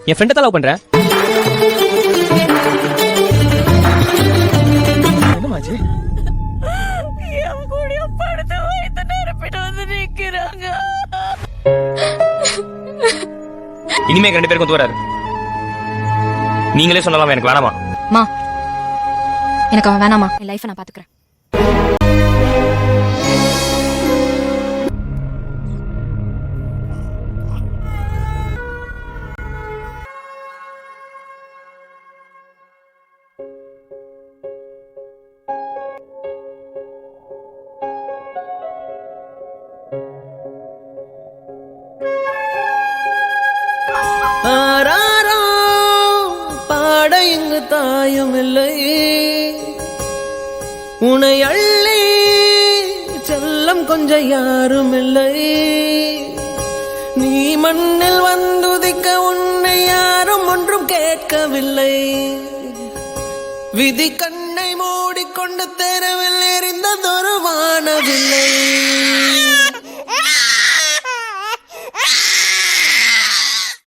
என் ஃப்ரெண்டை தான் லவ் பண்றேன். என்னமாச்சு? என் கூட படுத்து வைத்து நிரப்பிட்டு வந்து நிக்கிறாங்க. இனிமே எங்க 2 பேருக்கும் ஒத்து வராது. நீங்களே சொல்லலாம் எனக்கு வேணாமா. மா எனக்கு அவன் வேணாமா, என் லைஃபை நான் பாத்துக்கிறேன். ஆராரோ பாட இங்கு தாயும் இல்லை, உனை அள்ளி செல்லம் கொஞ்சம் யாரும் இல்லை. நீ மண்ணில் வந்துதிக்க உன்னை யாரும் ஒன்றும் கேட்கவில்லை. விதி கண்ணை மூடிக்கொண்டு தெருவில் எறிந்ததொரு வானவில்லை.